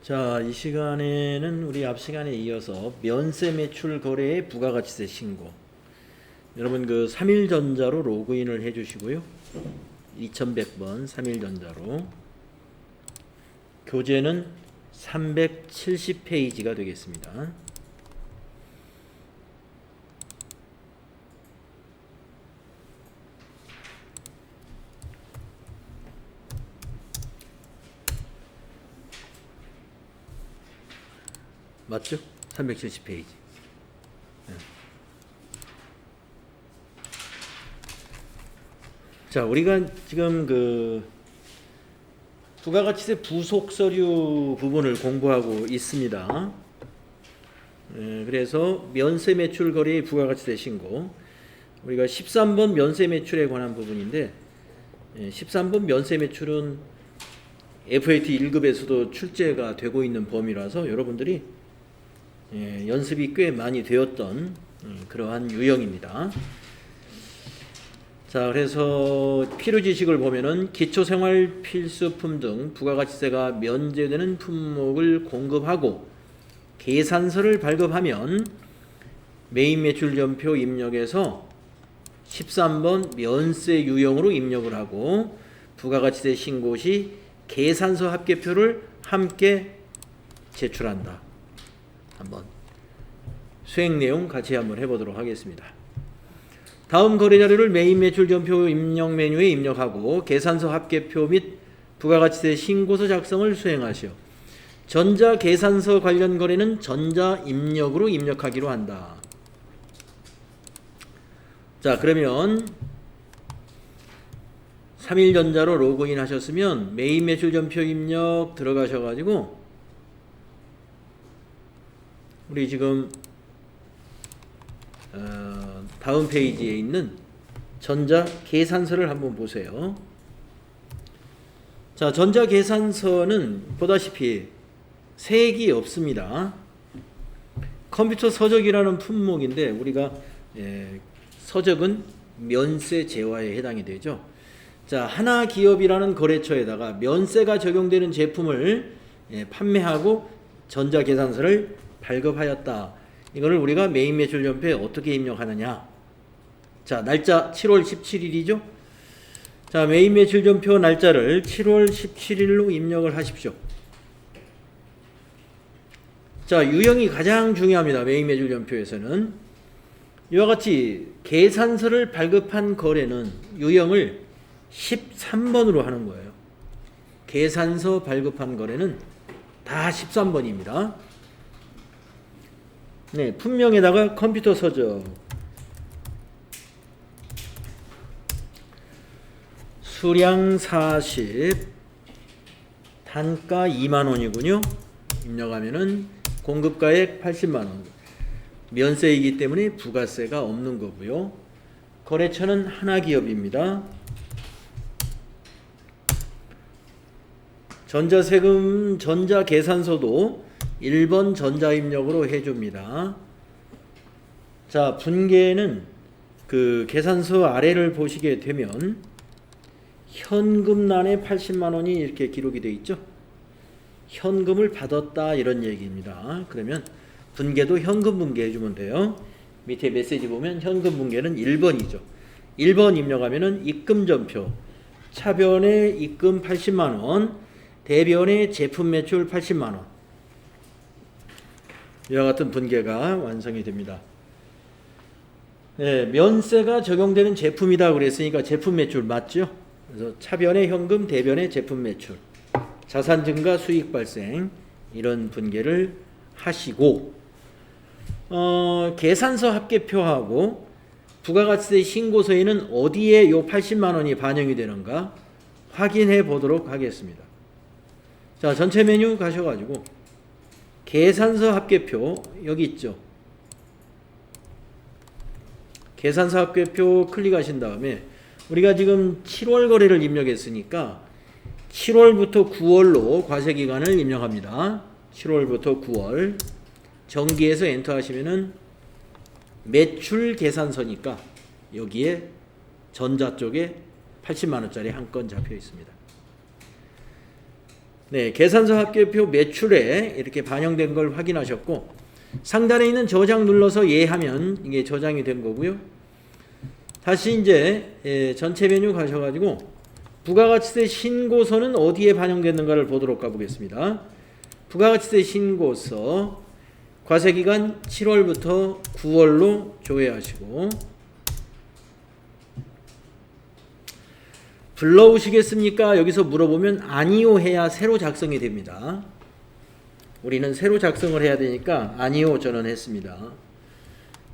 자, 이 시간에는 우리 앞 시간에 이어서 면세 매출 거래의 부가가치세 신고. 여러분 그 3일전자로 로그인을 해 주시고요. 2100번 3일전자로. 교재는 370페이지가 되겠습니다. 맞죠? 370페이지. 자, 우리가 지금 그 부가가치세 부속 서류 부분을 공부하고 있습니다. 그래서 면세 매출 거래의 부가가치세 신고. 우리가 13번 면세 매출에 관한 부분인데 13번 면세 매출은 FAT 1급에서도 출제가 되고 있는 범위라서 여러분들이 연습이 꽤 많이 되었던 그러한 유형입니다. 자, 그래서 필요 지식을 보면은 기초생활 필수품 등 부가가치세가 면제되는 품목을 공급하고 계산서를 발급하면 메인 매출전표 입력에서 13번 면세 유형으로 입력을 하고 부가가치세 신고 시 계산서 합계표를 함께 제출한다. 한번 수행 내용 같이 한번 해보도록 하겠습니다. 다음 거래 자료를 메인 매출 전표 입력 메뉴에 입력하고 계산서 합계표 및 부가가치세 신고서 작성을 수행하시오. 전자 계산서 관련 거래는 전자 입력으로 입력하기로 한다. 자, 그러면 3일전자로 로그인 하셨으면 메인 매출 전표 입력 들어가셔가지고 우리 지금 다음 페이지에 있는 전자 계산서를 한번 보세요. 자, 전자 계산서는 보다시피 색이 없습니다. 컴퓨터 서적이라는 품목인데 우리가 서적은 면세 제화에 해당이 되죠. 자, 하나기업이라는 거래처에다가 면세가 적용되는 제품을 판매하고 전자 계산서를 발급하였다. 이거를 우리가 메인 매출 전표에 어떻게 입력하느냐. 자, 날짜 7월 17일이죠. 자, 메인 매출 전표 날짜를 7월 17일로 입력을 하십시오. 자, 유형이 가장 중요합니다. 메인 매출 전표에서는 이와 같이 계산서를 발급한 거래는 유형을 13번으로 하는 거예요. 계산서 발급한 거래는 다 13번입니다. 네, 품명에다가 컴퓨터 서적, 수량 40, 단가 2만원이군요. 입력하면은 공급가액 80만원. 면세이기 때문에 부가세가 없는 거고요. 거래처는 하나기업입니다. 전자세금, 전자계산서도 1번 전자입력으로 해줍니다. 자, 분계는 그 계산서 아래를 보시게 되면 현금란에 80만원이 이렇게 기록이 되어 있죠. 현금을 받았다 이런 얘기입니다. 그러면 분계도 현금 분계 해주면 돼요. 밑에 메시지 보면 현금 분계는 1번이죠. 1번 입력하면은 입금전표, 차변에 입금 80만원, 대변에 제품 매출 80만원. 이와 같은 분계가 완성이 됩니다. 네, 면세가 적용되는 제품이다 그랬으니까 제품 매출 맞죠? 그래서 차변에 현금, 대변에 제품 매출, 자산 증가, 수익 발생 이런 분계를 하시고 계산서 합계표하고 부가가치세 신고서에는 어디에 요 80만원이 반영이 되는가 확인해 보도록 하겠습니다. 자, 전체 메뉴 가셔가지고 계산서 합계표 여기 있죠. 계산서 합계표 클릭하신 다음에 우리가 지금 7월 거래를 입력했으니까 7월부터 9월로 과세기간을 입력합니다. 7월부터 9월 정기에서 엔터 하시면은 매출 계산서니까 여기에 전자 쪽에 80만원짜리 한 건 잡혀 있습니다. 네, 계산서 합계표 매출에 이렇게 반영된 걸 확인하셨고, 상단에 있는 저장 눌러서 예하면 이게 저장이 된 거고요. 다시 이제 전체 메뉴 가셔가지고 부가가치세 신고서는 어디에 반영됐는가를 보도록 가보겠습니다. 부가가치세 신고서 과세기간 7월부터 9월로 조회하시고, 불러오시겠습니까? 여기서 물어보면 아니요 해야 새로 작성이 됩니다. 우리는 새로 작성을 해야 되니까 아니요 전원했습니다.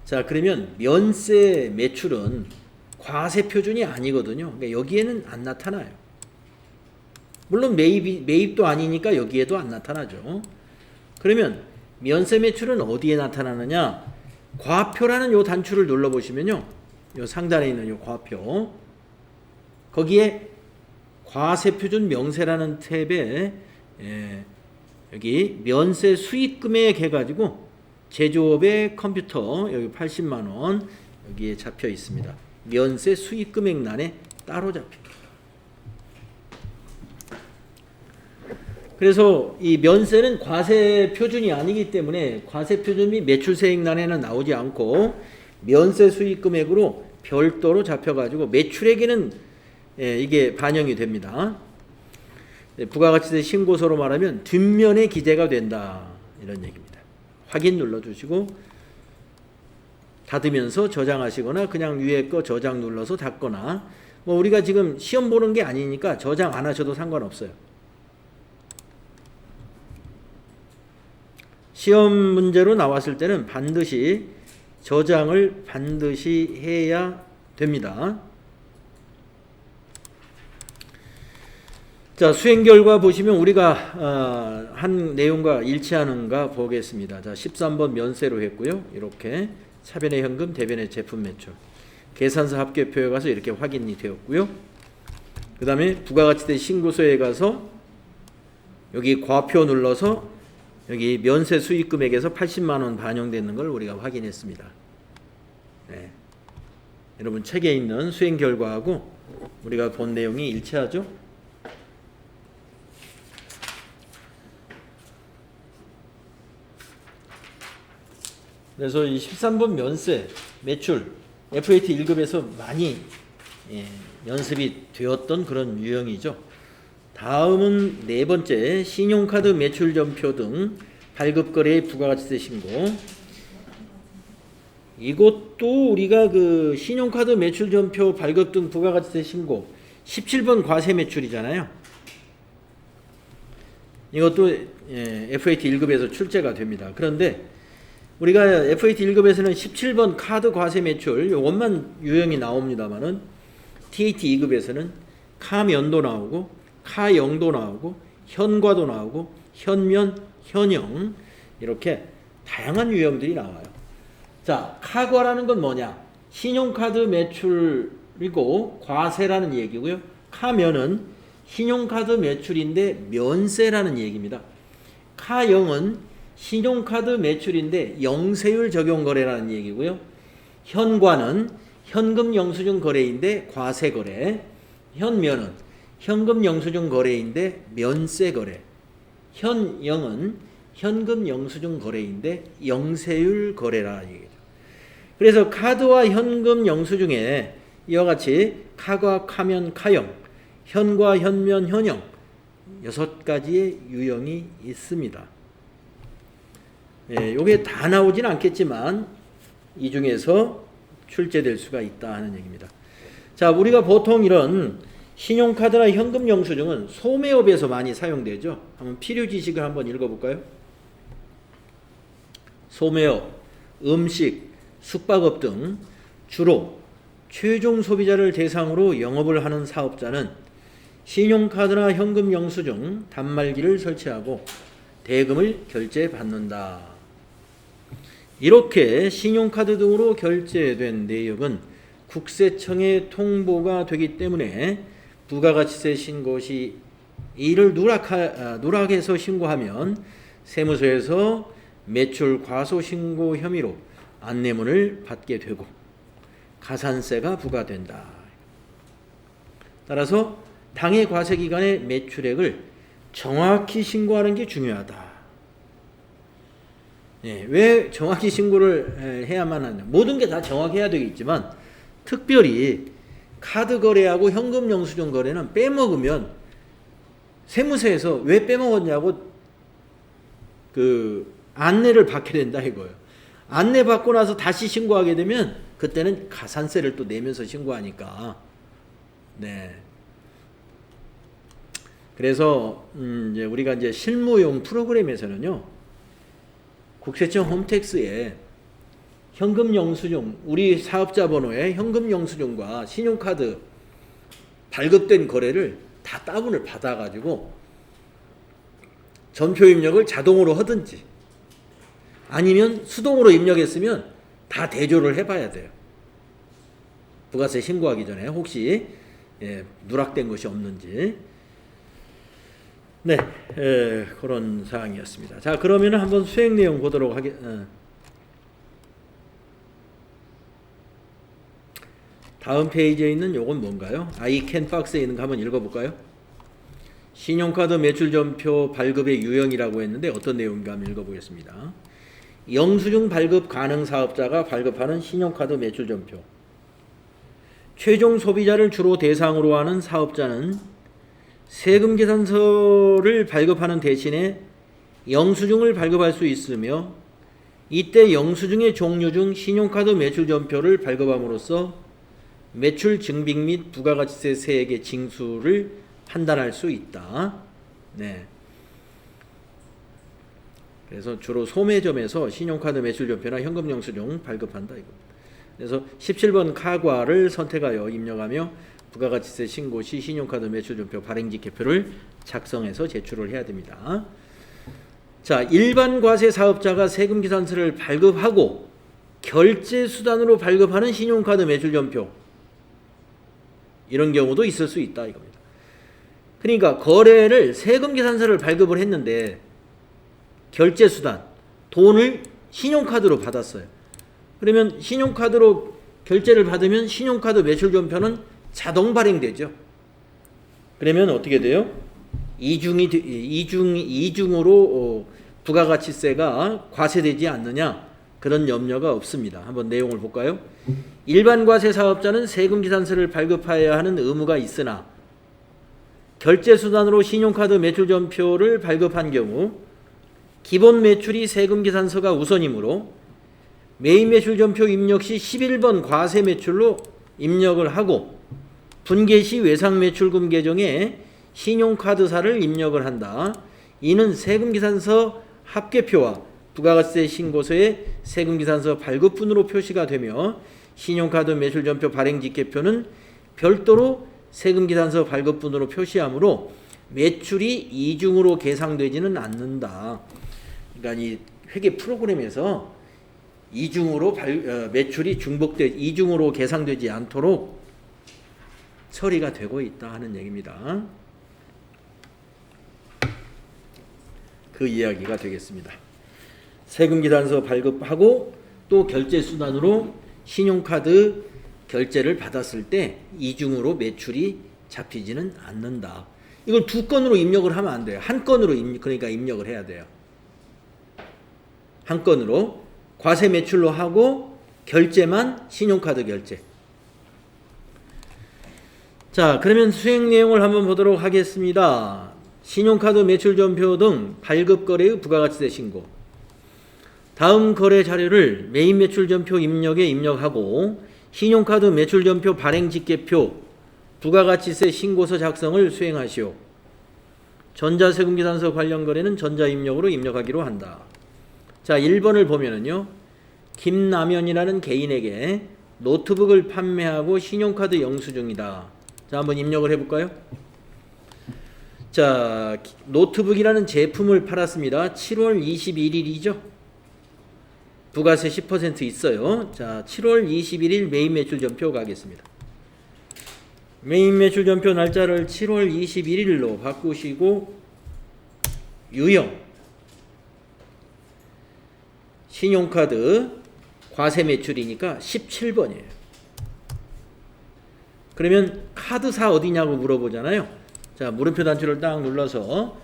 자, 그러면 면세 매출은 과세 표준이 아니거든요. 그러니까 여기에는 안 나타나요. 물론 매입도 아니니까 여기에도 안 나타나죠. 그러면 면세 매출은 어디에 나타나느냐? 과표라는 요 단추를 눌러보시면요, 요 상단에 있는 요 과표, 거기에 과세표준 명세라는 탭에 여기 면세 수익금액 해가지고 제조업의 컴퓨터 여기 80만원 여기에 잡혀 있습니다. 면세 수익금액란에 따로 잡힙니다. 그래서 이 면세는 과세 표준이 아니기 때문에 과세 표준 및 매출세액란에는 나오지 않고 면세 수익금액으로 별도로 잡혀가지고 매출액에는 이게 반영이 됩니다. 부가가치세 신고서로 말하면 뒷면에 기재가 된다, 이런 얘기입니다. 확인 눌러주시고 닫으면서 저장하시거나 그냥 위에 거 저장 눌러서 닫거나, 뭐 우리가 지금 시험 보는 게 아니니까 저장 안 하셔도 상관없어요. 시험 문제로 나왔을 때는 반드시 저장을 반드시 해야 됩니다. 자, 수행 결과 보시면 우리가 한 내용과 일치하는가 보겠습니다. 자, 13번 면세로 했고요. 이렇게 차변의 현금, 대변의 제품 매출, 계산서 합계표에 가서 이렇게 확인이 되었고요. 그 다음에 부가가치세 신고서에 가서 여기 과표 눌러서 여기 면세 수익금액에서 80만원 반영되는 걸 우리가 확인했습니다. 네. 여러분 책에 있는 수행 결과하고 우리가 본 내용이 일치하죠? 그래서 이 13번 면세, 매출, FAT 1급에서 많이 연습이 되었던 그런 유형이죠. 다음은 네 번째, 신용카드 매출점표 등 발급거래의 부가가치세 신고. 이것도 우리가 그 신용카드 매출점표 발급 등 부가가치세 신고 17번 과세 매출이잖아요. 이것도 FAT 1급에서 출제가 됩니다. 그런데 우리가 FAT 1급에서는 17번 카드 과세 매출 요것만 유형이 나옵니다만은 TAT 2급에서는 카면도 나오고 카영도 나오고 현과도 나오고 현면, 현영 이렇게 다양한 유형들이 나와요. 자, 카과라는 건 뭐냐? 신용카드 매출이고 과세라는 얘기고요. 카면은 신용카드 매출인데 면세라는 얘기입니다. 카영은 신용카드 매출인데 영세율 적용 거래라는 얘기고요. 현과는 현금 영수증 거래인데 과세 거래. 현면은 현금 영수증 거래인데 면세 거래. 현영은 현금 영수증 거래인데 영세율 거래라 얘기죠. 그래서 카드와 현금 영수증에 이와 같이 카과, 카면, 카영, 현과, 현면, 현영 6가지의 유형이 있습니다. 요게 다 나오진 않겠지만 이 중에서 출제될 수가 있다 하는 얘기입니다. 자, 우리가 보통 이런 신용카드나 현금 영수증은 소매업에서 많이 사용되죠. 한번 필요 지식을 한번 읽어볼까요? 소매업, 음식, 숙박업 등 주로 최종 소비자를 대상으로 영업을 하는 사업자는 신용카드나 현금 영수증 단말기를 설치하고 대금을 결제받는다. 이렇게 신용카드 등으로 결제된 내역은 국세청에 통보가 되기 때문에 부가가치세 신고 시 이를 누락해서 신고하면 세무서에서 매출 과소 신고 혐의로 안내문을 받게 되고 가산세가 부과된다. 따라서 당해 과세 기간의 매출액을 정확히 신고하는 게 중요하다. 예, 왜 정확히 신고를 해야만 하냐. 모든 게 다 정확해야 되겠지만 특별히 카드 거래하고 현금 영수증 거래는 빼먹으면 세무서에서 왜 빼먹었냐고 그 안내를 받게 된다 이거예요. 안내 받고 나서 다시 신고하게 되면 그때는 가산세를 또 내면서 신고하니까. 네. 그래서 이제 우리가 이제 실무용 프로그램에서는요. 국세청 홈택스에 현금 영수증, 우리 사업자 번호에 현금 영수증과 신용카드 발급된 거래를 다 따분을 받아가지고 전표 입력을 자동으로 하든지 아니면 수동으로 입력했으면 다 대조를 해봐야 돼요. 부가세 신고하기 전에 혹시 누락된 것이 없는지. 네, 그런 사항이었습니다. 자, 그러면 한번 수행 내용 보도록 하겠습니다. 다음 페이지에 있는 요건 뭔가요? 아이캔 박스에 있는 거 한번 읽어볼까요? 신용카드 매출전표 발급의 유형이라고 했는데 어떤 내용인가 한번 읽어보겠습니다. 영수증 발급 가능 사업자가 발급하는 신용카드 매출전표. 최종 소비자를 주로 대상으로 하는 사업자는 세금 계산서를 발급하는 대신에 영수증을 발급할 수 있으며 이때 영수증의 종류 중 신용카드 매출전표를 발급함으로써 매출 증빙 및 부가가치세 세액의 징수를 판단할 수 있다. 네. 그래서 주로 소매점에서 신용카드 매출전표나 현금 영수증 발급한다 이거. 그래서 17번 카과를 선택하여 입력하며 부가가치세 신고 시 신용카드 매출전표 발행지계표를 작성해서 제출을 해야 됩니다. 자, 일반 과세 사업자가 세금 계산서를 발급하고 결제 수단으로 발급하는 신용카드 매출전표 이런 경우도 있을 수 있다 이겁니다. 그러니까 거래를 세금 계산서를 발급을 했는데 결제 수단 돈을 신용카드로 받았어요. 그러면 신용카드로 결제를 받으면 신용카드 매출전표는 자동 발행되죠. 그러면 어떻게 돼요? 이중으로 부가가치세가 과세되지 않느냐 그런 염려가 없습니다. 한번 내용을 볼까요? 일반 과세 사업자는 세금 계산서를 발급하여야 하는 의무가 있으나 결제 수단으로 신용카드 매출전표를 발급한 경우 기본 매출이 세금 계산서가 우선이므로 메인 매출전표 입력 시 11번 과세 매출로 입력을 하고 분계 시 외상매출금 계정에 신용카드사를 입력을 한다. 이는 세금계산서 합계표와 부가가치세 신고서에 세금계산서 발급분으로 표시가 되며 신용카드 매출전표 발행직계표는 별도로 세금계산서 발급분으로 표시하므로 매출이 이중으로 계상되지는 않는다. 그러니까 이 회계 프로그램에서 이중으로 매출이 이중으로 계상되지 않도록 처리가 되고 있다 하는 얘기입니다. 그 이야기가 되겠습니다. 세금계산서 발급하고 또 결제 수단으로 신용카드 결제를 받았을 때 이중으로 매출이 잡히지는 않는다. 이걸 두 건으로 입력을 하면 안 돼요. 한 건으로 그러니까 입력을 해야 돼요. 한 건으로 과세 매출로 하고 결제만 신용카드 결제. 자, 그러면 수행 내용을 한번 보도록 하겠습니다. 신용카드 매출전표 등 발급 거래의 부가가치세 신고. 다음 거래 자료를 메인 매출전표 입력에 입력하고 신용카드 매출전표 발행직계표, 부가가치세 신고서 작성을 수행하시오. 전자세금계산서 관련 거래는 전자입력으로 입력하기로 한다. 자, 1번을 보면은요. 김남현이라는 개인에게 노트북을 판매하고 신용카드 영수증이다. 자, 한번 입력을 해볼까요? 자, 노트북이라는 제품을 팔았습니다. 7월 21일이죠. 부가세 10% 있어요. 자, 7월 21일 메인 매출전표 가겠습니다. 메인 매출전표 날짜를 7월 21일로 바꾸시고 유형 신용카드 과세 매출이니까 17번이에요. 그러면 카드사 어디냐고 물어보잖아요. 자, 물음표 단추를 딱 눌러서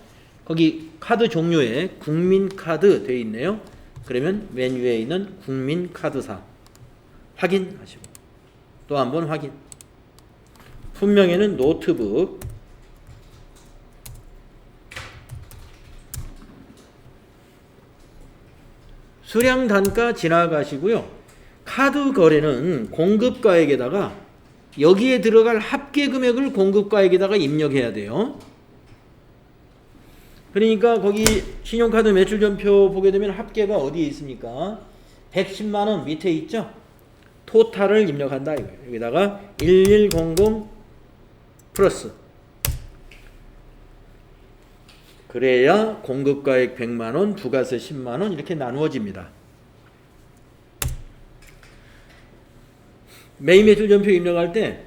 거기 카드 종류에 국민카드 되어 있네요. 그러면 맨 위에 있는 국민카드사 확인하시고 또 한번 확인. 품명에는 노트북, 수량 단가 지나가시고요. 카드 거래는 공급가액에다가 여기에 들어갈 합계 금액을 공급가액에다가 입력해야 돼요. 그러니까 거기 신용카드 매출전표 보게 되면 합계가 어디에 있습니까? 110만원 밑에 있죠? 토탈을 입력한다 이거예요. 여기다가 1100 플러스. 그래야 공급가액 100만원, 부가세 10만원 이렇게 나누어집니다. 매입 매출전표 입력할 때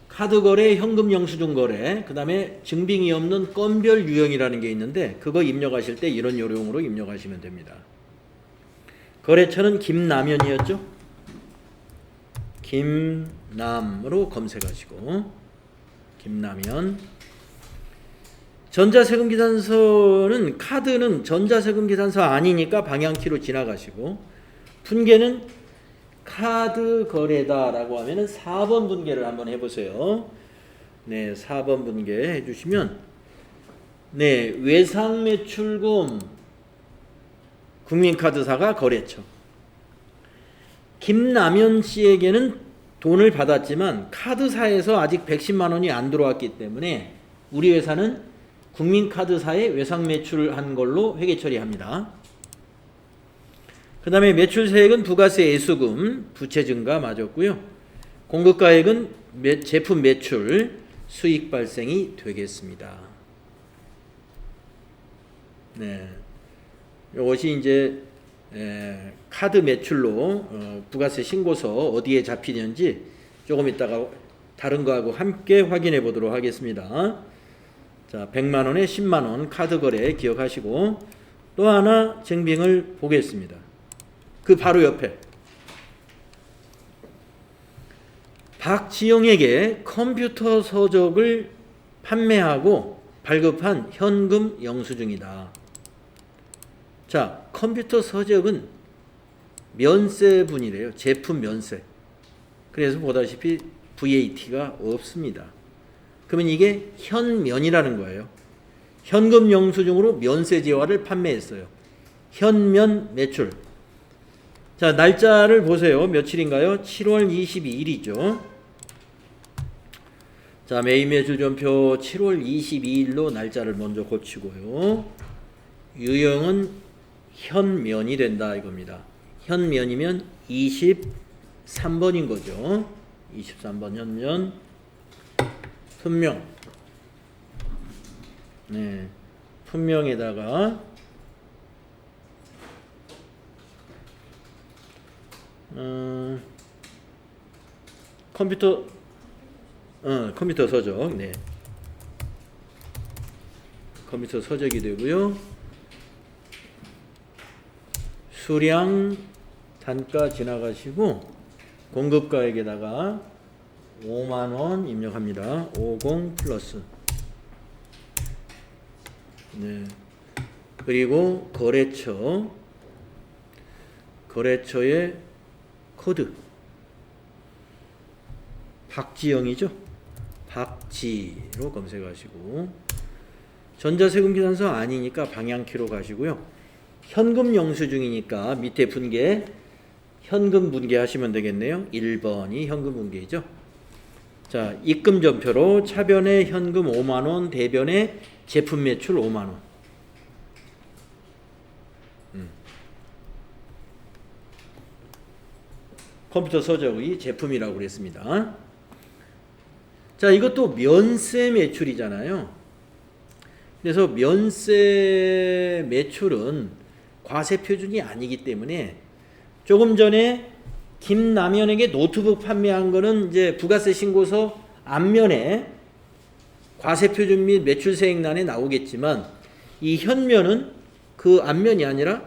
카드 거래, 현금 영수증 거래, 그 다음에 증빙이 없는 건별 유형이라는 게 있는데 그거 입력하실 때 이런 요령으로 입력하시면 됩니다. 거래처는 김남현이었죠? 김남으로 검색하시고 김남현. 전자세금계산서는 카드는 전자세금계산서 아니니까 방향키로 지나가시고 분계는 카드 거래다라고 하면은 4번 분계를 한번 해보세요. 네, 4번 분계 해주시면 네, 외상매출금 국민카드사가 거래처. 김남현 씨에게는 돈을 받았지만 카드사에서 아직 110만 원이 안 들어왔기 때문에 우리 회사는 국민카드사에 외상매출한 걸로 회계 처리합니다. 그 다음에 매출세액은 부가세 애수금, 부채 증가 맞았고요. 공급가액은 제품 매출, 수익 발생이 되겠습니다. 네, 이것이 이제 카드 매출로 부가세 신고서 어디에 잡히는지 조금 이따가 다른 거하고 함께 확인해 보도록 하겠습니다. 자, 100만 원에 10만 원 카드 거래 기억하시고 또 하나 증빙을 보겠습니다. 그 바로 옆에 박지영에게 컴퓨터 서적을 판매하고 발급한 현금 영수증이다. 자, 컴퓨터 서적은 면세분이래요. 제품 면세. 그래서 보다시피 VAT가 없습니다. 그러면 이게 현면이라는 거예요. 현금 영수증으로 면세제화를 판매했어요. 현면 매출. 자, 날짜를 보세요. 며칠인가요? 7월 22일이죠. 자, 매입 매출전표 7월 22일로 날짜를 먼저 고치고요. 유형은 현면이 된다 이겁니다. 현면이면 23번인 거죠. 23번 현면. 품명. 네, 품명에다가 컴퓨터 서적. 네, 컴퓨터 서적이 되고요. 수량 단가 지나가시고 공급가액에다가 5만원 입력합니다. 50 플러스. 네, 그리고 거래처의 코드 박지영이죠. 박지로 검색하시고 전자세금계산서 아니니까 방향키로 가시고요. 현금 영수증이니까 밑에 분계 현금 분계하시면 되겠네요. 1번이 현금 분계이죠. 자, 입금전표로 차변에 현금 5만원, 대변에 제품 매출 5만원. 컴퓨터 서적의 제품이라고 그랬습니다. 자, 이것도 면세 매출이잖아요. 그래서 면세 매출은 과세 표준이 아니기 때문에 조금 전에 김남현에게 노트북 판매한 거는 이제 부가세 신고서 앞면에 과세 표준 및 매출세액란에 나오겠지만 이 현면은 그 앞면이 아니라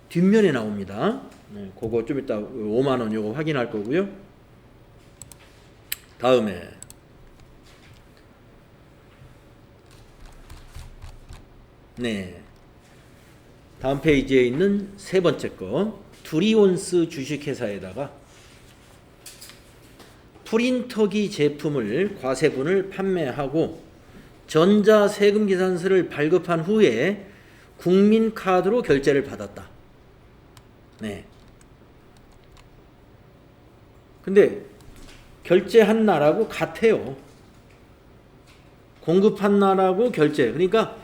뒷면에 나옵니다. 네, 그거 좀 이따 5만원 요거 확인할 거고요. 다음에 네. 다음 페이지에 있는 세 번째 거. 두리온스 주식회사에다가 프린터기 제품을 과세분을 판매하고 전자세금계산서를 발급한 후에 국민카드로 결제를 받았다. 네. 근데 결제한 날하고 같아요. 공급한 날하고 결제. 그러니까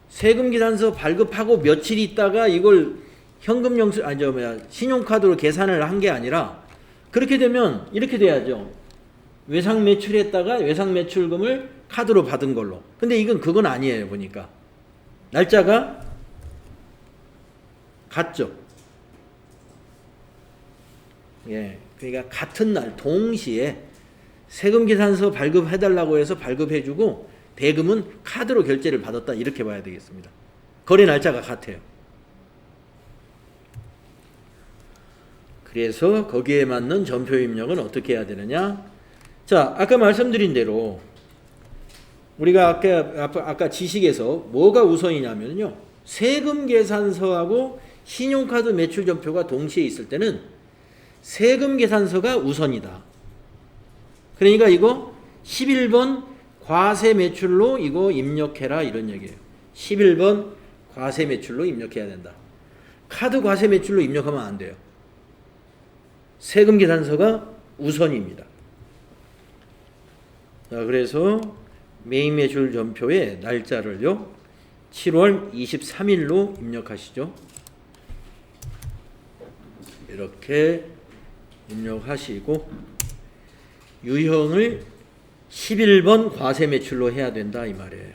세금계산서 발급하고 며칠 있다가 이걸 신용카드로 계산을 한 게 아니라 그렇게 되면 이렇게 돼야죠. 외상 매출했다가 외상 매출금을 카드로 받은 걸로. 근데 이건 그건 아니에요. 보니까 날짜가 같죠. 예, 그러니까 같은 날 동시에 세금계산서 발급해달라고 해서 발급해주고 대금은 카드로 결제를 받았다 이렇게 봐야 되겠습니다. 거래 날짜가 같아요. 그래서 거기에 맞는 전표 입력은 어떻게 해야 되느냐? 자, 아까 말씀드린 대로 우리가 아까 지식에서 뭐가 우선이냐면요. 세금계산서하고 신용카드 매출 전표가 동시에 있을 때는 세금계산서가 우선이다. 그러니까 이거 11번 과세 매출로 이거 입력해라 이런 얘기예요. 11번 과세 매출로 입력해야 된다. 카드 과세 매출로 입력하면 안 돼요. 세금계산서가 우선입니다. 자, 그래서 매입 매출 전표의 날짜를요 7월 23일로 입력하시죠. 이렇게 입력하시고 유형을 11번 과세 매출로 해야 된다 이 말이에요.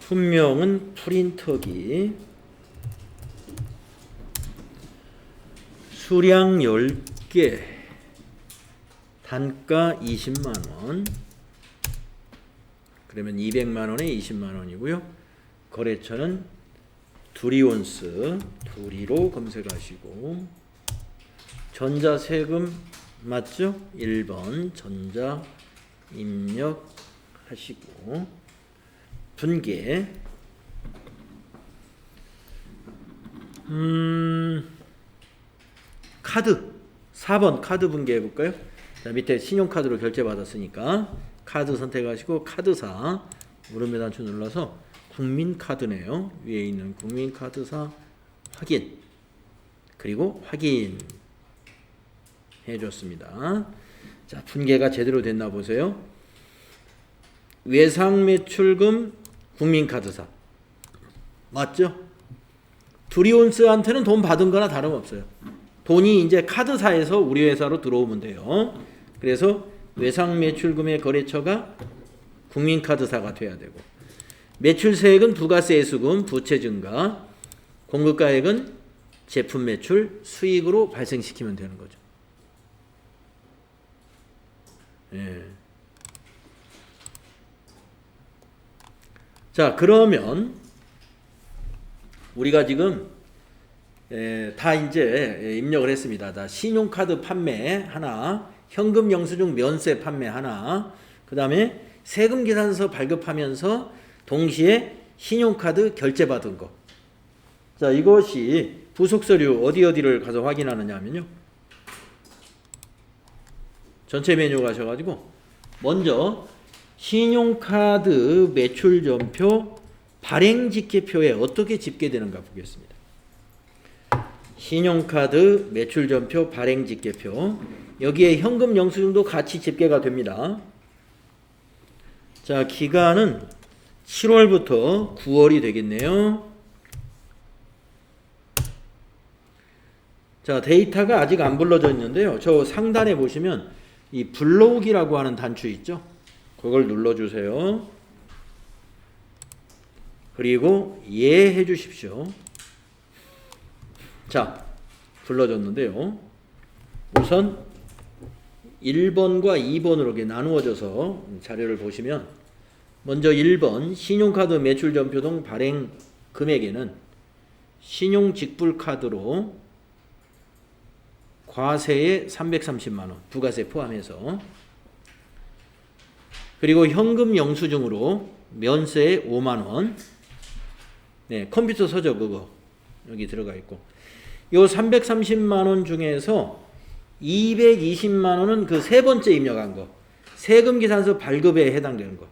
품명은 프린터기, 수량 10개, 단가 20만원, 그러면 200만원에 20만원이고요. 거래처는 두리온스, 두리로 검색하시고 전자세금 맞죠? 1번 전자 입력하시고 분계 카드 4번 카드 분계해 볼까요? 자, 밑에 신용카드로 결제 받았으니까 카드 선택하시고 카드사 오른면 단추 눌러서 국민카드네요. 위에 있는 국민카드사 확인 그리고 확인 해줬습니다. 자, 분계가 제대로 됐나 보세요. 외상매출금 국민카드사 맞죠? 두리온스한테는 돈 받은 거나 다름없어요. 돈이 이제 카드사에서 우리 회사로 들어오면 돼요. 그래서 외상매출금의 거래처가 국민카드사가 돼야 되고 매출세액은 부가세수금, 부채증가, 공급가액은 제품매출, 수익으로 발생시키면 되는 거죠. 예. 자, 그러면 우리가 지금 다 이제 입력을 했습니다. 다 신용카드 판매 하나, 현금 영수증 면세 판매 하나, 그 다음에 세금계산서 발급하면서 동시에 신용카드 결제받은 거. 자, 이것이 부속서류 어디를 가서 확인하느냐 하면요. 전체 메뉴 가셔가지고 먼저 신용카드 매출전표 발행집계표에 어떻게 집계되는가 보겠습니다. 신용카드 매출전표 발행집계표 여기에 현금 영수증도 같이 집계가 됩니다. 자, 기간은 7월부터 9월이 되겠네요. 자, 데이터가 아직 안 불러져 있는데요. 저 상단에 보시면 이 불러오기라고 하는 단추 있죠? 그걸 눌러주세요. 그리고 예 해주십시오. 자, 불러줬는데요. 우선 1번과 2번으로 이렇게 나누어져서 자료를 보시면 먼저 1번 신용카드 매출전표 등 발행 금액에는 신용직불카드로 과세에 330만원 부가세 포함해서 그리고 현금 영수증으로 면세에 5만 원. 네, 컴퓨터 서적 그거 여기 들어가 있고. 요 330만 원 중에서 220만 원은 그 세 번째 입력한 거. 세금 계산서 발급에 해당되는 거.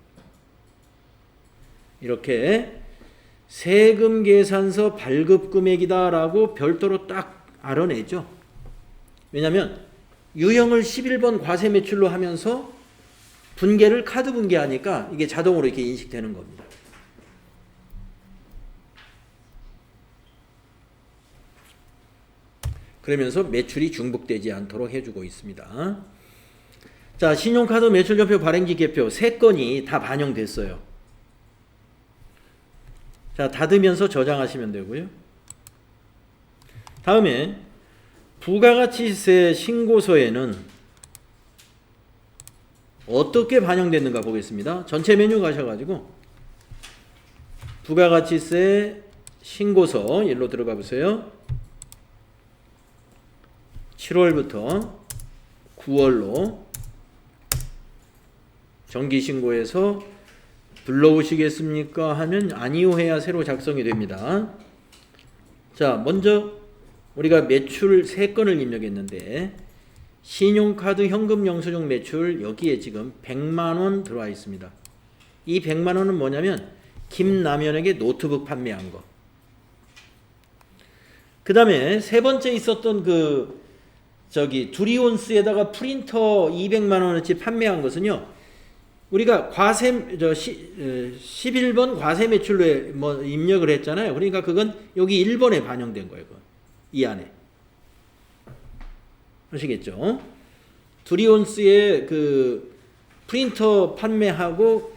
이렇게 세금 계산서 발급 금액이다라고 별도로 딱 알아내죠. 왜냐하면 유형을 11번 과세 매출로 하면서 분계를 카드 분계하니까 이게 자동으로 이렇게 인식되는 겁니다. 그러면서 매출이 중복되지 않도록 해주고 있습니다. 자, 신용카드 매출전표 발행기계표 3건이 다 반영됐어요. 자, 닫으면서 저장하시면 되고요. 다음에 부가가치세 신고서에는 어떻게 반영됐는가 보겠습니다. 전체 메뉴 가셔가지고 부가가치세 신고서 일로 들어가 보세요. 7월부터 9월로 정기신고에서 불러오시겠습니까? 하면 아니요 해야 새로 작성이 됩니다. 자, 먼저 우리가 매출 3건을 입력했는데 신용카드 현금 영수증 매출 여기에 지금 100만원 들어와 있습니다. 이 100만원은 뭐냐면 김남현에게 노트북 판매한 거. 그 다음에 세 번째 있었던 두리온스에다가 프린터 200만원어치 판매한 것은요. 우리가 11번 과세 매출로 입력을 했잖아요. 그러니까 그건 여기 1번에 반영된 거예요. 이 안에. 아시겠죠? 두리온스의 그 프린터 판매하고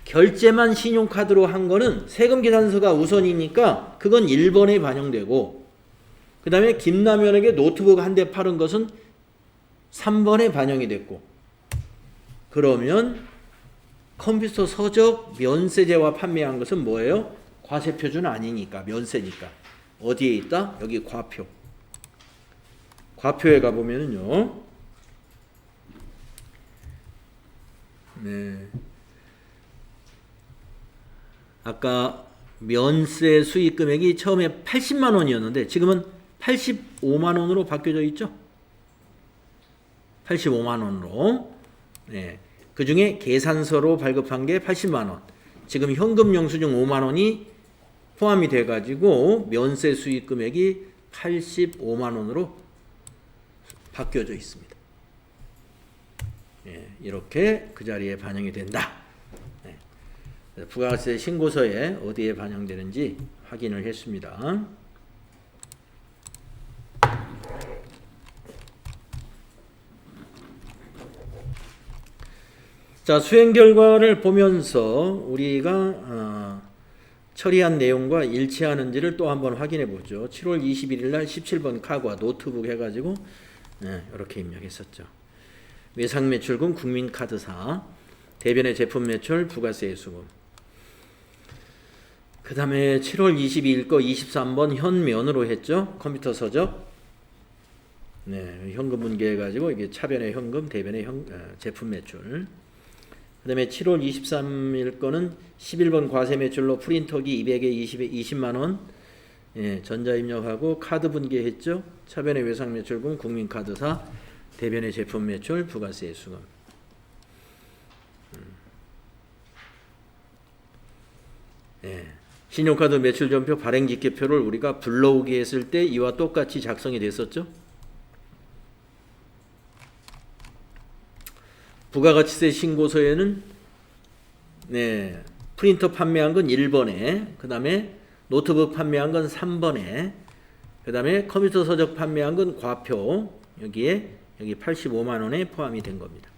결제만 신용카드로 한 거는 세금 계산서가 우선이니까 그건 1번에 반영되고, 그 다음에 김남현에게 노트북 한 대 팔은 것은 3번에 반영이 됐고, 그러면 컴퓨터 서적 면세제와 판매한 것은 뭐예요? 과세표준은 아니니까, 면세니까. 어디에 있다? 여기 과표. 과표에 가보면은요. 네. 아까 면세 수익 금액이 처음에 80만 원이었는데 지금은 85만 원으로 바뀌어져 있죠? 85만 원으로. 네. 그 중에 계산서로 발급한 게 80만 원. 지금 현금 영수증 5만 원이 포함이 돼 가지고 면세 수익 금액이 85만 원으로 바뀌어져 있습니다. 네. 이렇게 그 자리에 반영이 된다. 네. 부가세 신고서에 어디에 반영되는지 확인을 했습니다. 자, 수행 결과를 보면서 우리가 처리한 내용과 일치하는지를 또 한번 확인해 보죠. 7월 21일 날 17번 카과 노트북 해가지고 이렇게 입력했었죠. 외상매출금 국민카드사, 대변의 제품 매출 부가세 수금. 그 다음에 7월 22일 거 23번 현면으로 했죠. 컴퓨터 서적. 네, 현금 분계해가지고 이게 차변의 현금, 대변의 제품 매출. 그 다음에 7월 23일 거는 11번 과세 매출로 프린터기 200에 20만원 전자입력하고 카드 분계했죠. 차변의 외상매출금 국민카드사, 대변의 제품 매출 부가세 수금. 신용카드 매출전표 발행기계표를 우리가 불러오게 했을 때 이와 똑같이 작성이 됐었죠. 부가가치세 신고서에는 프린터 판매한 건 1번에, 그 다음에 노트북 판매한 건 3번에, 그 다음에 컴퓨터 서적 판매한 건 과표, 여기 85만 원에 포함이 된 겁니다.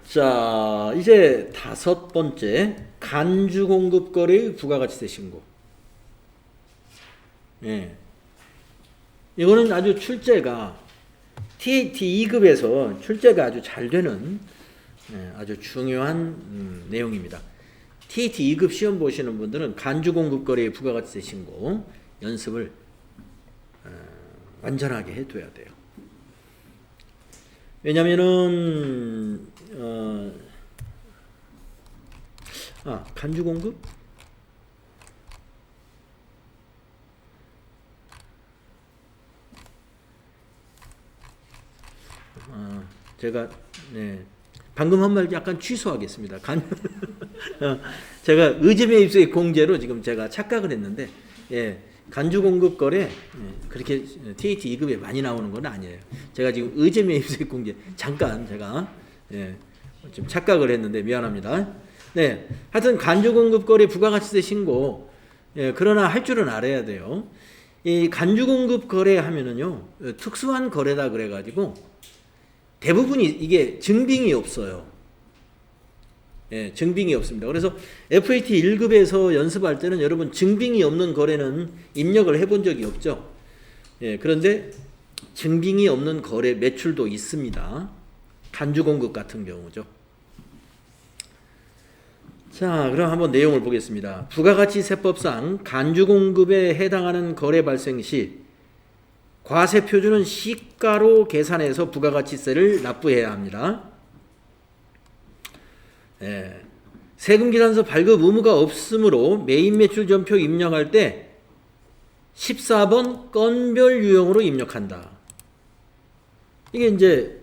자, 이제 5번째, 간주 공급 거래의 부가가치세 신고. 이거는 아주 출제가 TAT 2급에서 출제가 아주 잘 되는 아주 중요한 내용입니다. TAT 2급 시험 보시는 분들은 간주 공급 거래의 부가가치세 신고 연습을 완전하게 해둬야 돼요. 왜냐면은 간주 공급? 제가 방금 한 말 약간 취소하겠습니다. 제가 의제매입수의 공제로 지금 제가 착각을 했는데 간주 공급 거래 그렇게 TAT 2급에 많이 나오는 건 아니에요. 제가 지금 의제매입수의 공제 잠깐 제가 좀 착각을 했는데 미안합니다. 하여튼 간주 공급 거래 부가가치세 신고 그러나 할 줄은 알아야 돼요. 이 간주 공급 거래 하면은요 특수한 거래다 그래가지고 대부분이 이게 증빙이 없어요. 증빙이 없습니다. 그래서 FAT 1급에서 연습할 때는 여러분 증빙이 없는 거래는 입력을 해본 적이 없죠. 그런데 증빙이 없는 거래 매출도 있습니다. 간주 공급 같은 경우죠. 자, 그럼 한번 내용을 보겠습니다. 부가가치세법상 간주 공급에 해당하는 거래 발생 시 과세표준은 시가로 계산해서 부가가치세를 납부해야 합니다. 세금계산서 발급 의무가 없으므로 매입매출 전표 입력할 때 14번 건별 유형으로 입력한다. 이게 이제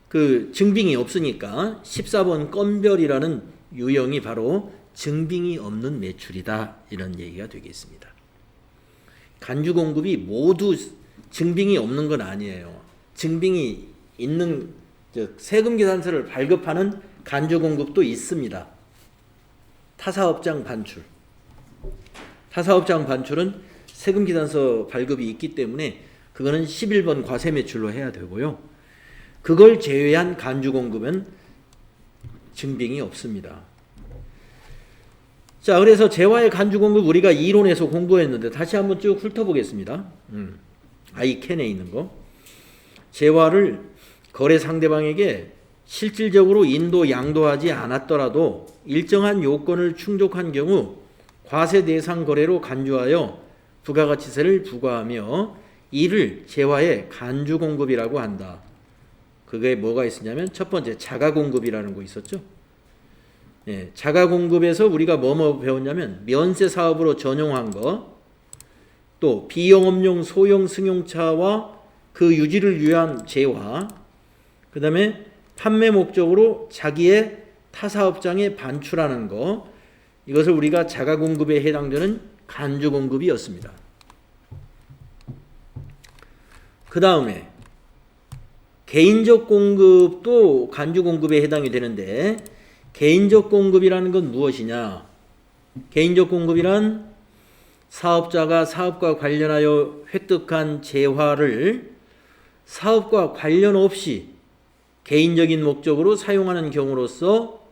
그 증빙이 없으니까 14번 건별이라는 유형이 바로 증빙이 없는 매출이다. 이런 얘기가 되겠습니다. 간주 공급이 모두 증빙이 없는 건 아니에요. 증빙이 있는 세금계산서를 발급하는 간주 공급도 있습니다. 타사업장 반출. 타사업장 반출은 세금계산서 발급이 있기 때문에 그거는 11번 과세매출로 해야 되고요. 그걸 제외한 간주 공급은 증빙이 없습니다. 자, 그래서 재화의 간주 공급 우리가 이론에서 공부했는데 다시 한번 쭉 훑어보겠습니다. 아이캔에 있는 거. 재화를 거래 상대방에게 실질적으로 인도 양도하지 않았더라도 일정한 요건을 충족한 경우 과세 대상 거래로 간주하여 부가가치세를 부과하며 이를 재화의 간주 공급이라고 한다. 그게 뭐가 있었냐면 첫 번째 자가 공급이라는 거 있었죠. 자가 공급에서 우리가 뭐뭐 배웠냐면 면세 사업으로 전용한 거, 또 비영업용 소형 승용차와 그 유지를 위한 재화, 그 다음에 판매 목적으로 자기의 타사업장에 반출하는 거, 이것을 우리가 자가 공급에 해당되는 간주 공급이었습니다. 그 다음에 개인적 공급도 간주 공급에 해당이 되는데 개인적 공급이라는 건 무엇이냐? 개인적 공급이란 사업자가 사업과 관련하여 획득한 재화를 사업과 관련 없이 개인적인 목적으로 사용하는 경우로서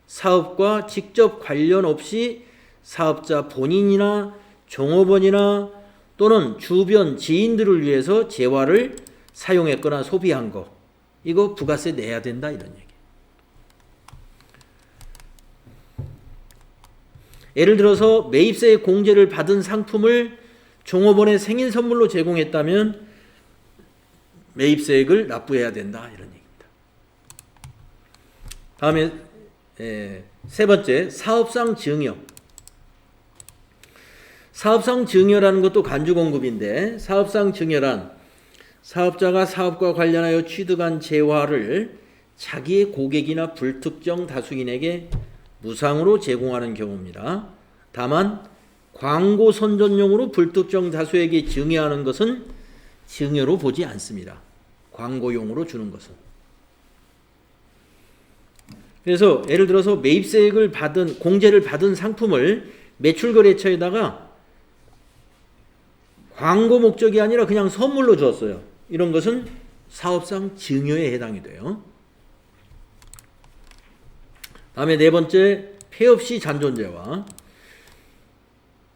사업과 직접 관련 없이 사업자 본인이나 종업원이나 또는 주변 지인들을 위해서 재화를 사용했거나 소비한 거, 이거 부가세 내야 된다 이런 얘기. 예를 들어서 매입세의 공제를 받은 상품을 종업원의 생일 선물로 제공했다면 매입세액을 납부해야 된다 이런 얘기입니다. 다음에 세 번째 사업상 증여. 사업상 증여라는 것도 간주 공급인데 사업상 증여란 사업자가 사업과 관련하여 취득한 재화를 자기의 고객이나 불특정 다수인에게 무상으로 제공하는 경우입니다. 다만 광고 선전용으로 불특정 다수에게 증여하는 것은 증여로 보지 않습니다. 광고용으로 주는 것은. 그래서 예를 들어서 매입세액을 받은 공제를 받은 상품을 매출거래처에다가 광고 목적이 아니라 그냥 선물로 줬어요. 이런 것은 사업상 증여에 해당이 돼요. 다음에 네 번째 폐업시 잔존재화.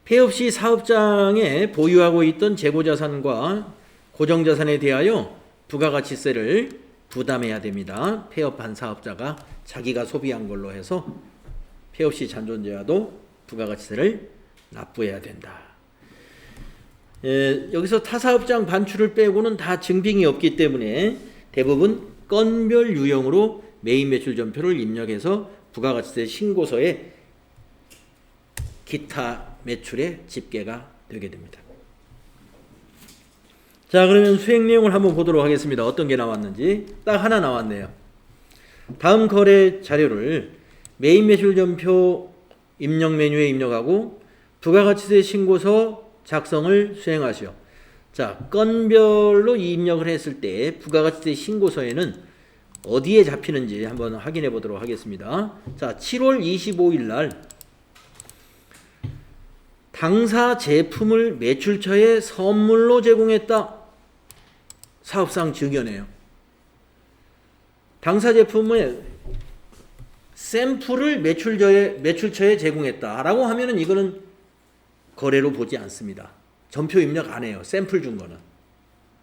폐업시 사업장에 보유하고 있던 재고자산과 고정자산에 대하여 부가가치세를 부담해야 됩니다. 폐업한 사업자가 자기가 소비한 걸로 해서 폐업시 잔존재화도 부가가치세를 납부해야 된다. 여기서 타사업장 반출을 빼고는 다 증빙이 없기 때문에 대부분 건별 유형으로 메인 매출 전표를 입력해서 부가가치세 신고서에 기타 매출의 집계가 되게 됩니다. 자, 그러면 수행 내용을 한번 보도록 하겠습니다. 어떤 게 나왔는지. 딱 하나 나왔네요. 다음 거래 자료를 메인 매출 전표 입력 메뉴에 입력하고 부가가치세 신고서 작성을 수행하시오. 자, 건별로 입력을 했을 때 부가가치세 신고서에는 어디에 잡히는지 한번 확인해 보도록 하겠습니다. 자, 7월 25일 날 당사 제품을 매출처에 선물로 제공했다. 사업상 증여네요. 당사 제품의 샘플을 매출처에 제공했다라고 하면은 이거는 거래로 보지 않습니다. 전표 입력 안 해요. 샘플 준 거는.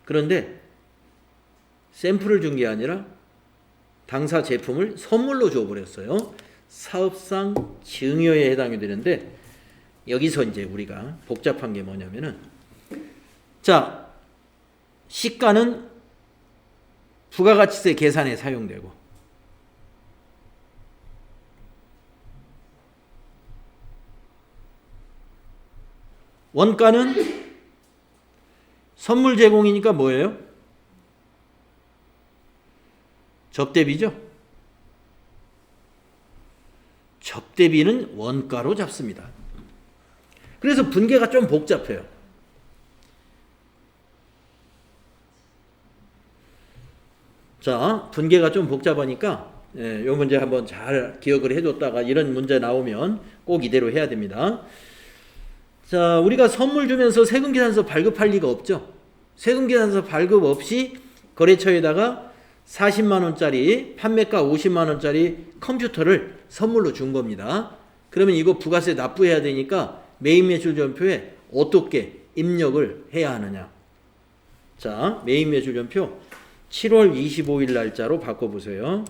그런데 샘플을 준 게 아니라 당사 제품을 선물로 줘버렸어요. 사업상 증여에 해당이 되는데 여기서 이제 우리가 복잡한 게 뭐냐면은 자, 시가는 부가가치세 계산에 사용되고 원가는 선물 제공이니까 뭐예요? 접대비죠. 접대비는 원가로 잡습니다. 그래서 분계가 좀 복잡해요. 자, 분계가 좀 복잡하니까 이 문제 한번 잘 기억을 해줬다가 이런 문제 나오면 꼭 이대로 해야 됩니다. 자, 우리가 선물 주면서 세금계산서 발급할 리가 없죠. 세금계산서 발급 없이 거래처에다가 40만원짜리 판매가 50만원짜리 컴퓨터를 선물로 준 겁니다. 그러면 이거 부가세 납부해야 되니까 메인 매출 전표에 어떻게 입력을 해야 하느냐. 자, 메인 매출 전표 7월 25일 날짜로 바꿔보세요.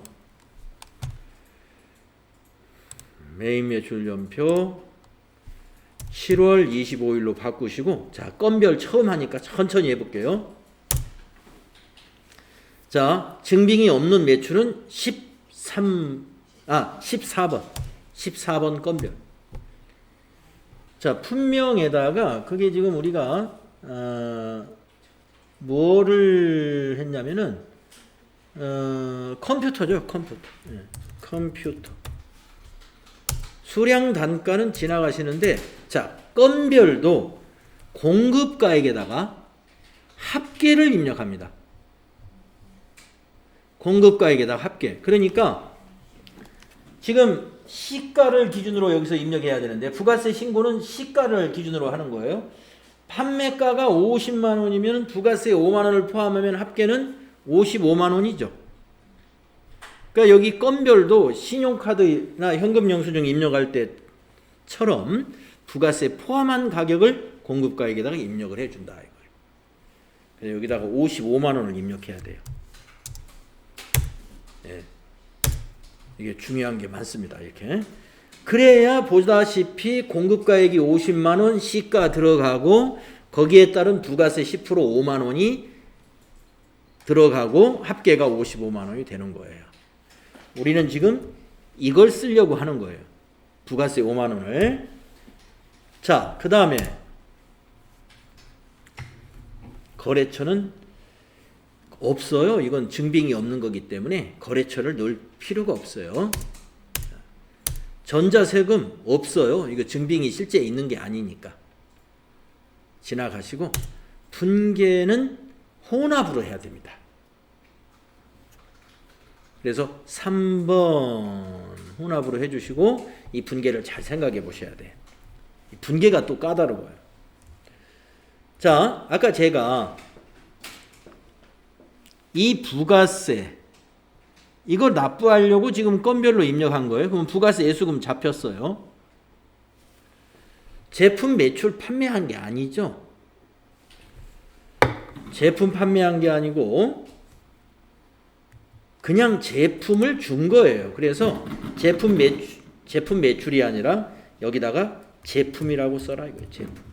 메인 매출 전표 7월 25일로 바꾸시고, 자, 건별 처음 하니까 천천히 해볼게요. 자, 증빙이 없는 매출은 14번 건별. 자, 품명에다가 그게 지금 우리가 뭐를 했냐면은 컴퓨터죠. 컴퓨터. 수량 단가는 지나가시는데, 자, 건별도 공급가액에다가 합계를 입력합니다. 공급가액에다가 합계. 그러니까 지금 시가를 기준으로 여기서 입력해야 되는데 부가세 신고는 시가를 기준으로 하는 거예요. 판매가가 50만 원이면 부가세 5만 원을 포함하면 합계는 55만 원이죠. 그러니까 여기 건별도 신용카드나 현금 영수증 입력할 때처럼 부가세 포함한 가격을 공급가액에다가 입력을 해준다 이거예요. 그래서 여기다가 55만 원을 입력해야 돼요. 예. 이게 중요한 게 많습니다. 이렇게. 그래야 보다시피 공급가액이 50만 원 시가 들어가고 거기에 따른 부가세 10% 5만 원이 들어가고 합계가 55만 원이 되는 거예요. 우리는 지금 이걸 쓰려고 하는 거예요. 부가세 5만 원을. 자, 그 다음에 거래처는 없어요. 이건 증빙이 없는 거기 때문에 거래처를 넣을 필요가 없어요. 전자세금 없어요. 이거 증빙이 실제 있는 게 아니니까. 지나가시고 분계는 혼합으로 해야 됩니다. 그래서 3번 혼합으로 해주시고 이 분계를 잘 생각해 보셔야 돼요. 이 분계가 또 까다로워요. 자, 아까 제가 이 부가세 이걸 납부하려고 지금 건별로 입력한 거예요. 그럼 부가세 예수금 잡혔어요. 제품 매출 판매한 게 아니죠. 제품 판매한 게 아니고 그냥 제품을 준 거예요. 그래서 제품 매출이 아니라 여기다가 제품이라고 써라 이거예요. 제품.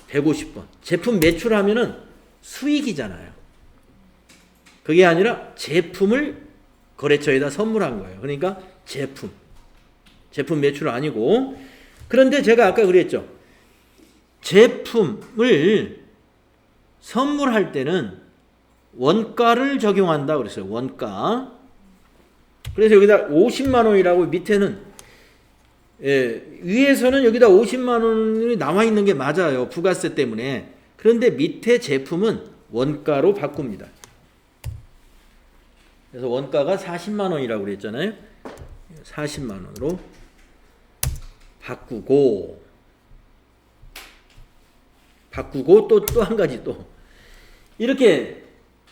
150번. 제품 매출하면은 수익이잖아요. 그게 아니라 제품을 거래처에다 선물한 거예요. 그러니까 제품 매출 아니고. 그런데 제가 아까 그랬죠. 제품을 선물할 때는 원가를 적용한다 그랬어요. 원가. 그래서 여기다 50만 원이라고 밑에는 위에서는 여기다 50만 원이 나와 있는 게 맞아요. 부가세 때문에. 그런데 밑에 제품은 원가로 바꿉니다. 그래서 원가가 40만 원이라고 그랬잖아요. 40만 원으로 바꾸고 또 한 가지 또 이렇게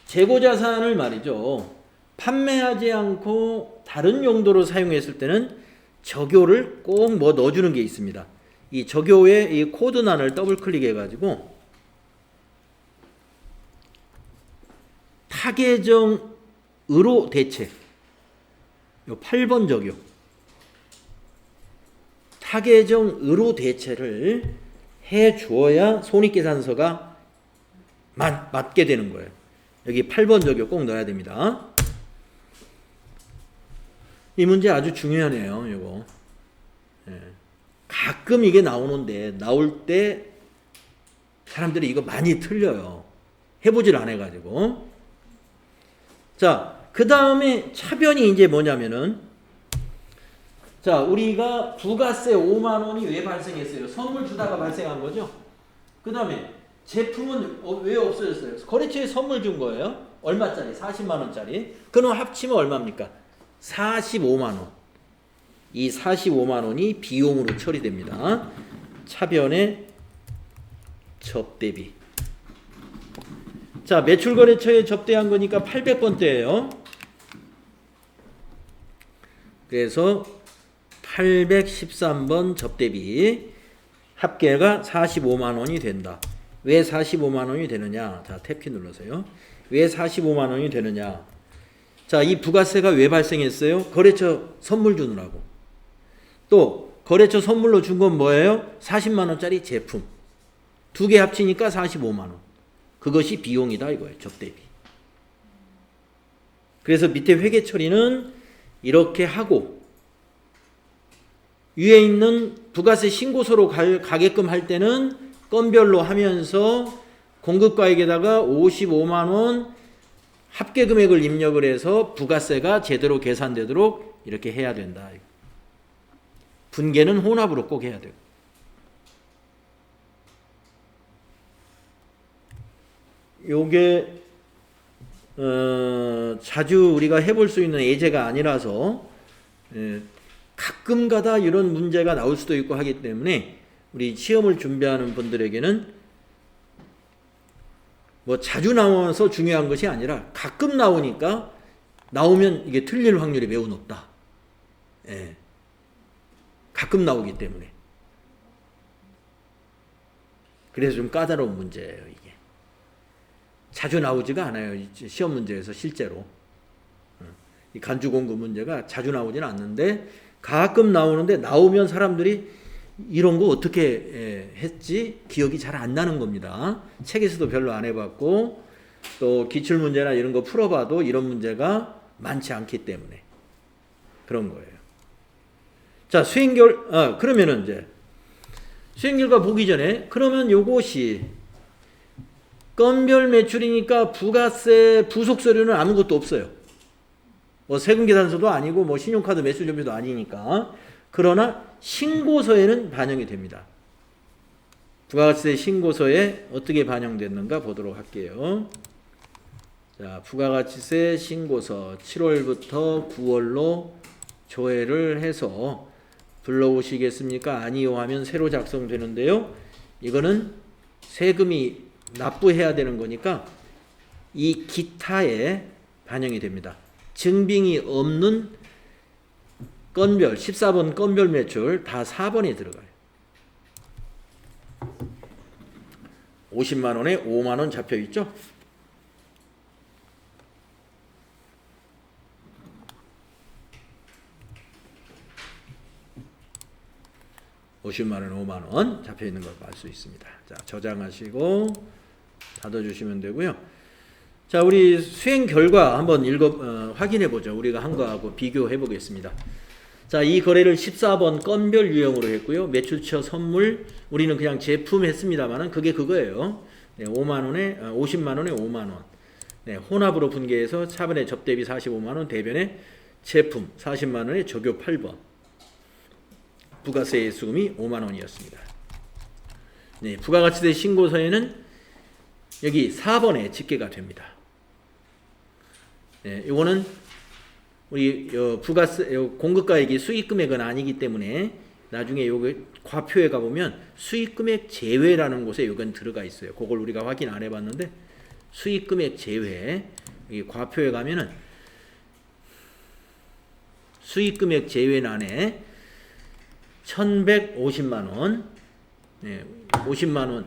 재고자산을 말이죠. 판매하지 않고 다른 용도로 사용했을 때는 적요를 꼭 뭐 넣어주는 게 있습니다. 이 적요에 이 코드란을 더블 클릭해 가지고 타계정으로 대체 요 8번 적요 타계정으로 대체를 해 주어야 손익계산서가 맞게 되는 거예요. 여기 8번 적요 꼭 넣어야 됩니다. 이 문제 아주 중요하네요. 이거 가끔 이게 나오는데 나올 때 사람들이 이거 많이 틀려요. 해보질 안 해가지고. 자, 그 다음에 차변이 이제 뭐냐면은 자, 우리가 부가세 5만 원이 왜 발생했어요? 선물 주다가 발생한 거죠. 그 다음에 제품은 왜 없어졌어요? 거래처에 선물 준 거예요. 얼마짜리? 40만 원짜리. 그럼 합치면 얼마입니까? 45만 원. 이 45만 원이 비용으로 처리됩니다. 차변의 접대비. 자, 매출거래처에 접대한 거니까 800번대예요. 그래서 813번 접대비 합계가 45만 원이 된다. 왜 45만 원이 되느냐? 자, 탭키 눌러서요. 왜 45만 원이 되느냐? 자, 이 부가세가 왜 발생했어요? 거래처 선물 주느라고. 또 거래처 선물로 준 건 뭐예요? 40만 원짜리 제품. 두 개 합치니까 45만 원. 그것이 비용이다 이거예요. 접대비. 그래서 밑에 회계 처리는 이렇게 하고 위에 있는 부가세 신고서로 가게끔 할 때는 건별로 하면서 공급가액에다가 55만 원 합계 금액을 입력을 해서 부가세가 제대로 계산되도록 이렇게 해야 된다. 분계는 혼합으로 꼭 해야 되고. 요게 자주 우리가 해볼 수 있는 예제가 아니라서 가끔가다 이런 문제가 나올 수도 있고 하기 때문에 우리 시험을 준비하는 분들에게는 뭐 자주 나와서 중요한 것이 아니라 가끔 나오니까 나오면 이게 틀릴 확률이 매우 높다. 예. 가끔 나오기 때문에. 그래서 좀 까다로운 문제예요, 이게. 자주 나오지가 않아요, 시험 문제에서 실제로. 이 간주공급 문제가 자주 나오지는 않는데 가끔 나오는데 나오면 사람들이 이런 거 어떻게 했지? 기억이 잘 안 나는 겁니다. 책에서도 별로 안 해봤고 또 기출문제나 이런 거 풀어봐도 이런 문제가 많지 않기 때문에 그런 거예요. 자, 그러면은 이제 수행결과 보기 전에 그러면 요것이 건별 매출이니까 부가세 부속서류는 아무것도 없어요. 뭐 세금계산서도 아니고 뭐 신용카드 매출점표도 아니니까. 그러나 신고서에는 반영이 됩니다. 부가가치세 신고서에 어떻게 반영됐는가 보도록 할게요. 자, 부가가치세 신고서 7월부터 9월로 조회를 해서 불러오시겠습니까? 아니요 하면 새로 작성되는데요. 이거는 세금이 납부해야 되는 거니까 이 기타에 반영이 됩니다. 증빙이 없는 건별 14번 건별 매출 다 4번에 들어가요. 50만 원에 5만 원 잡혀 있죠? (50만 원) (5만 원) 잡혀 있는 걸 알 수 있습니다. 자, 저장하시고 닫아주시면 되고요. 자, 우리 수행 결과 한번 확인해 보죠. 우리가 한 거하고 비교해 보겠습니다. 자, 이 거래를 14번 건별 유형으로 했고요. 매출처 선물 우리는 그냥 제품 했습니다만은 그게 그거예요. 네, 5만 원에 50만 원에 5만 원. 네, 혼합으로 분개해서 차변에 접대비 45만 원, 대변에 제품 40만 원에 조교 8번. 부가세 수금이 5만 원이었습니다. 네, 부가가치세 신고서에는 여기 4번에 집계가 됩니다. 네, 이거는 우리 부가세 공급가액이 수익금액은 아니기 때문에 나중에 요거 과표에 가보면 수익금액 제외라는 곳에 이건 들어가 있어요. 그걸 우리가 확인 안 해봤는데 수익금액 제외 여기 과표에 가면은 수익금액 제외란에 1150만 원, 네, 50만 원,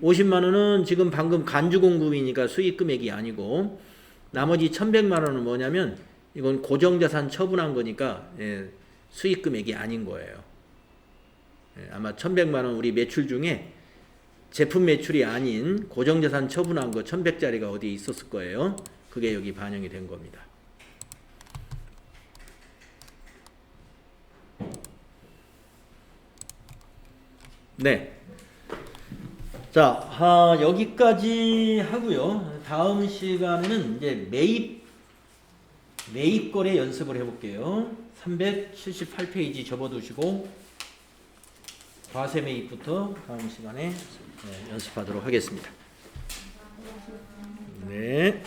50만 원은 지금 방금 간주공급이니까 수익금액이 아니고 나머지 1100만 원은 뭐냐면 이건 고정자산 처분한 거니까 예, 수익금액이 아닌 거예요. 예, 아마 1100만 원 우리 매출 중에 제품 매출이 아닌 고정자산 처분한 거 1100짜리가 어디에 있었을 거예요. 그게 여기 반영이 된 겁니다. 네. 자, 여기까지 하고요. 다음 시간에는 이제 매입 거래 연습을 해볼게요. 378페이지 접어두시고 과세 매입부터 다음 시간에 연습하도록 하겠습니다. 네.